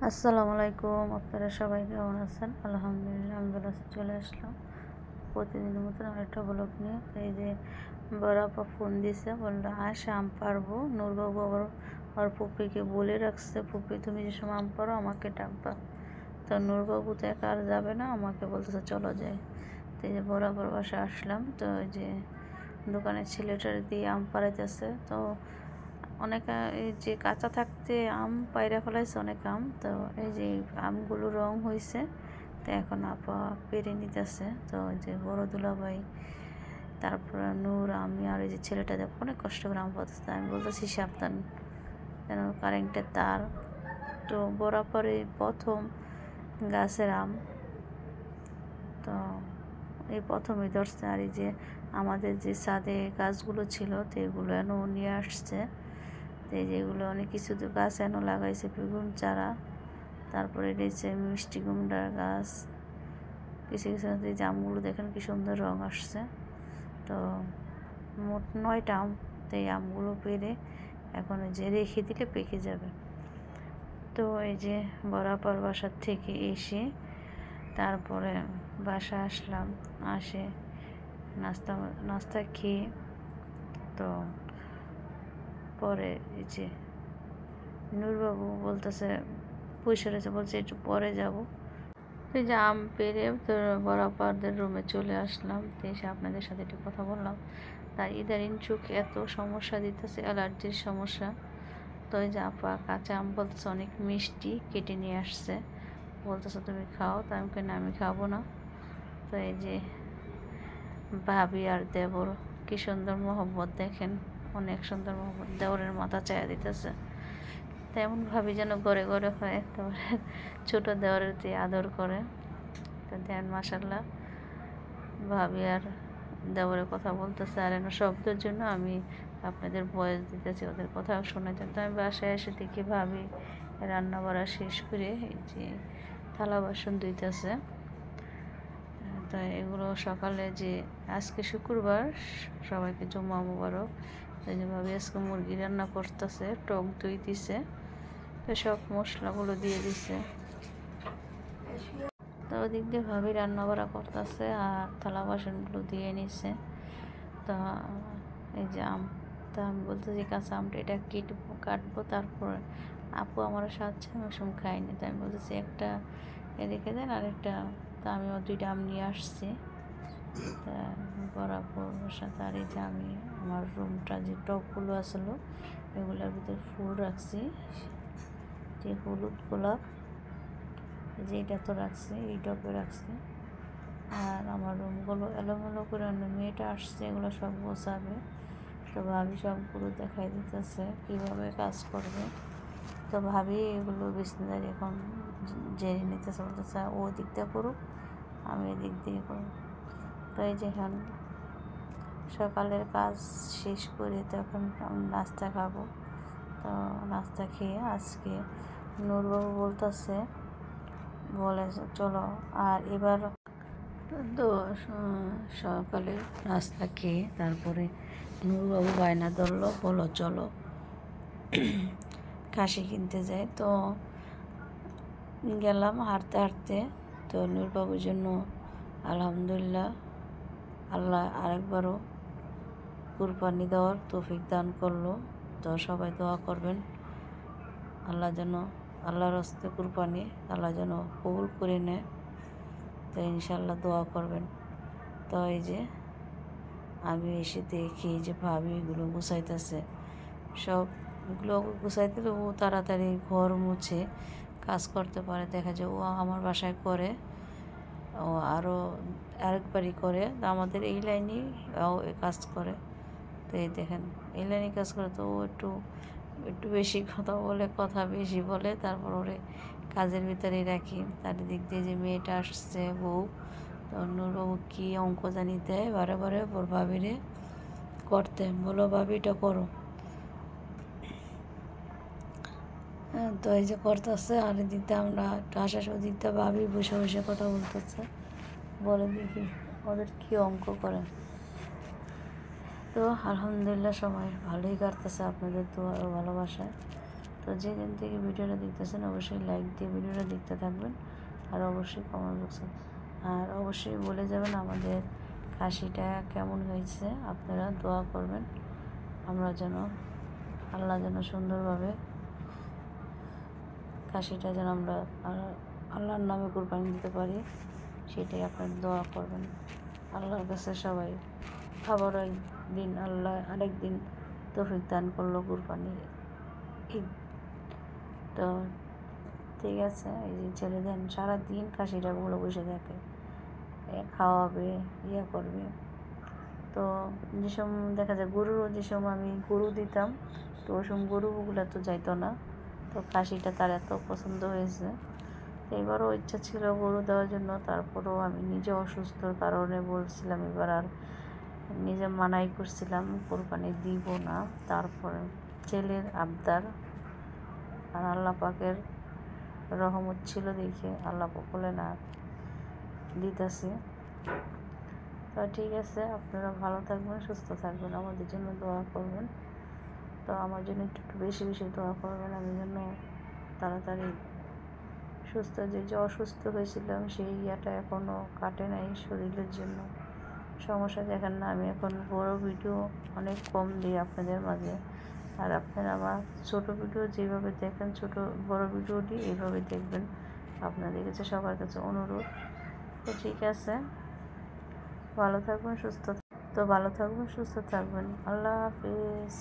আসসালামু আলাইকুম, আপনারা সবাই কেমন আছেন? আলহামদুলিল্লাহ আমি ভালো আছি। চলে আসলাম প্রতিদিনের মতন আরেকটা ব্লগ নিয়ে। এই যে বড় আপা ফোন দিছে, বললো আস আম পারবো। নূরবাবু আবার ওর ফুপিকে বলে রাখছে, ফুপি তুমি যে সময় আম পারো আমাকে ডাকবা। তো নূরবাবু তো একা আর যাবে না, আমাকে বলতেছে চলো যাই। তো এই যে বড় আপার বাসায় আসলাম। তো এই যে দোকানের ছেলেটার দিয়ে আম পাড়াইতেছে। তো অনেক এই যে কাঁচা থাকতে আম পায়রা ফেলাইছে অনেক আম। তো এই যে আমগুলো রং হয়েছে, তো এখন আপা পেরে নিতেছে। তো ওই যে বড় দুলাভাই, তারপরে নূর, আমি আর এই যে ছেলেটা দেখ অনেক কষ্ট করে আম পাচ্ছে। আমি বলতেছি সাবধান, যেন কারেন্টের তার। তো বরাবরই প্রথম গাছের আম, তো এই প্রথমে ধরছে। আর এই যে আমাদের যে ছাদে গাছগুলো ছিল, তো এগুলো এনে নিয়ে আসছে। এই যেগুলো অনেক কিছু তো গাছ এনে লাগাইছে, বেগুন চারা, তারপরে রয়েছে মিষ্টি কুমড়ার গাছ, কিছু কিছু এই আমগুলো দেখেন কি সুন্দর রং আসছে। তো মোট 9টা আম। তো এই আমগুলো পেরে এখন যে রেখে দিলে পেকে যাবে। তো এই যে বরাবর বাসার থেকে এসে তারপরে বাসা আসলাম, আসে নাস্তা খেয়ে, তো পরে এই যে নূরবাবু বলতেছে পয়সা রয়েছে, বলছে একটু পরে যাব। তো এই যে আম পেরে তো বরাবরদের রুমে চলে আসলাম। তো এসে আপনাদের সাথে একটু কথা বললাম। তার ইদারিং চোখ এত সমস্যা দিতেছে, অ্যালার্জির সমস্যা। তো এই যে আপা কাঁচা আম বলতেছে অনেক মিষ্টি, কেটে নিয়ে আসছে, বলতেছে তুমি খাও। তো আমি কেন আমি খাবো না। তো এই যে ভাবি আর দেবর কি সুন্দর মহব্বত দেখেন, অনেক সুন্দর মহব্বত। দেওরের মাথা চায়া দিতেছে, তেমন ভাবি যেন ঘরে ঘরে হয়। তারপরে ছোটো দেওরের দিয়ে আদর করে। তো দেন মাসাল্লাহ ভাবি আর দেওরের কথা বলতেছে, আর এনে শব্দের জন্য আমি আপনাদের ভয়েস দিতেছি, ওদের কথাও শোনা যায়। তো আমি বাসায় এসে দেখি ভাবি রান্না বাড়া শেষ করে এই যে থালা বাসন ধুইতেছে। তো এগুলো সকালে যে আজকে শুক্রবার, সবাইকে জুম্মা মুবারক। এই যে ভাবি আজকে মুরগি রান্না করতেছে, টক দই দিছে, তো সব মশলাগুলো দিয়ে দিছে। তো ওদিক দিয়ে ভাবি রান্না বাড়া করতেছে আর থালা বাসনগুলো দিয়ে নিছে। তো এই যে আম, তো আমি বলতেছি কাঁচা আমটা এটা কাটবো, তারপর আপু আমার সাথে আমি সময় খাইনি। তো আমি বলতেছি একটা রেখে দেন আরেকটা। তো আমিও 2টা আম নিয়ে আসছি। তা বরাবর সাথে আর এই যে আমি আমার রুমটা যে টবগুলো আসলো এগুলোর ভিতরে ফুল রাখছি, যে হলুদ গোলাপ, যে এটা তো রাখছি, এই টবে রাখছি। আর আমার রুমগুলো এলোমেলো করে অন্য মেয়েটা আসছে, এগুলো সব গোছাবে। তো ভাবি সবগুলো দেখাই দিতেছে কীভাবে কাজ করবে। তো ভাবি এগুলো বিছনাদারি এখন জেনে নিতেছে, বলতেছে ও দিক দিয়ে করুক, আমি এদিক দিয়ে করুক। তো এই যে এখন সকালের কাজ শেষ করে তখন নাস্তা খাবো। তো নাস্তা খেয়ে আজকে নূরবাবু বলতেছে, বলে চলো। আর এবার তো সকালে নাস্তা খেয়ে তারপরে নূরবাবু বায়না ধরলো, বলো চলো খাসি কিনতে যাই। তো গেলাম হাঁটতে হাঁটতে। তো নূরবাবুর জন্য আলহামদুলিল্লাহ আল্লাহ আরেকবারও কুরবানি দেওয়ার তৌফিক দান করলো। তো সবাই দোয়া করবেন আল্লাহ যেন, আল্লাহর হস্তে কুরবানি আল্লাহ যেন কবুল করে নেয়। তো ইনশাল্লাহ দোয়া করবেন। তো এই যে আমি এসে দেখি যে ভাবি এগুলো গুছাইতেছে, সবগুলো গুছাইতে ও তাড়াতাড়ি ঘর মুছে কাজ করতে পারে। দেখা যায় ও আমার বাসায় করে, ও আরও আরেকবারই করে, আমাদের এই লাইনেই ও কাজ করে। তো এই দেখেন এই লাইনে কাজ করে। তো ও একটু একটু বেশি কথা বলে, কথা বেশি বলে, তারপর ওরে কাজের ভিতরেই রাখি। তার দিক দিয়ে যে মেয়েটা আসছে বউ, তো নূরবাবু কী অঙ্ক জানি দেয় বারে বারে ওর ভাবিরে করতে, বলো ভাবি এটা করো। হ্যাঁ, তো এই যে করতেছে। আর দিকটা আমরা আসার দিকটা ভাবি বসে বসে কথা বলতেছে, বলে দেখি ওদের কী অঙ্ক করে। তো আলহামদুলিল্লাহ সময় ভালোই কাটতেছে আপনাদের তো আরও ভালোবাসায়। তো যেদিন থেকে ভিডিওটা দেখতেছেন অবশ্যই লাইক দিয়ে ভিডিওটা দেখতে থাকবেন, আর অবশ্যই কমেন্ট বক্সে আর অবশ্যই বলে যাবেন আমাদের খাসিটা কেমন হয়েছে। আপনারা দোয়া করবেন আমরা যেন আল্লাহ যেন সুন্দরভাবে খাসিটা যেন আমরা আল্লাহর নামে কুরবানি দিতে পারি, সেটাই আপনারা দোয়া করবেন আল্লাহর কাছে সবাই। আবারও একদিন আল্লাহ আরেকদিন তৌফিক দান করলো কুরবানি ঈদ। তো ঠিক আছে, এই যে ছেড়ে দেন সারাদিন খাসিটা গুলো বসে থাকে, খাওয়াবে করবে। তো যে সময় দেখা যায় গরুরও, যে সময় আমি গরু দিতাম তো ওই সময় গরুগুলো তো যাইতো না, তো খাসিটা তার এত পছন্দ হয়েছে। তো এবারও ইচ্ছা ছিল গরু দেওয়ার জন্য, তারপরেও আমি নিজে অসুস্থর কারণে বলছিলাম এবার আর নিজে মানাই করছিলাম কোরবানি দিব না। তারপরে ছেলের আবদার আর আল্লাহ পাকের রহমত ছিল দেখে আল্লাহ পাক বলে না দিতেছি। তো ঠিক আছে, আপনারা ভালো থাকবেন, সুস্থ থাকবেন, আমাদের জন্য দোয়া করবেন। তো আমার জন্য একটু বেশি বেশি দোয়া করবেন, আমি যেন তাড়াতাড়ি সুস্থ, যে অসুস্থ হয়েছিলাম সেই ইয়াটা এখনও কাটে নাই শরীরের জন্য সমস্যা। দেখেন না, আমি এখন বড় ভিডিও অনেক কম দিই আপনাদের মাঝে, আর আপনারা আমার ছোট ভিডিও যেভাবে দেখেন, ছোট বড় ভিডিওটি এইভাবে দেখবেন, আপনাদের কাছে সবার কাছে অনুরোধ। তো ঠিক আছে, ভালো থাকবেন সুস্থ থাকবেন, আল্লাহ হাফিজ।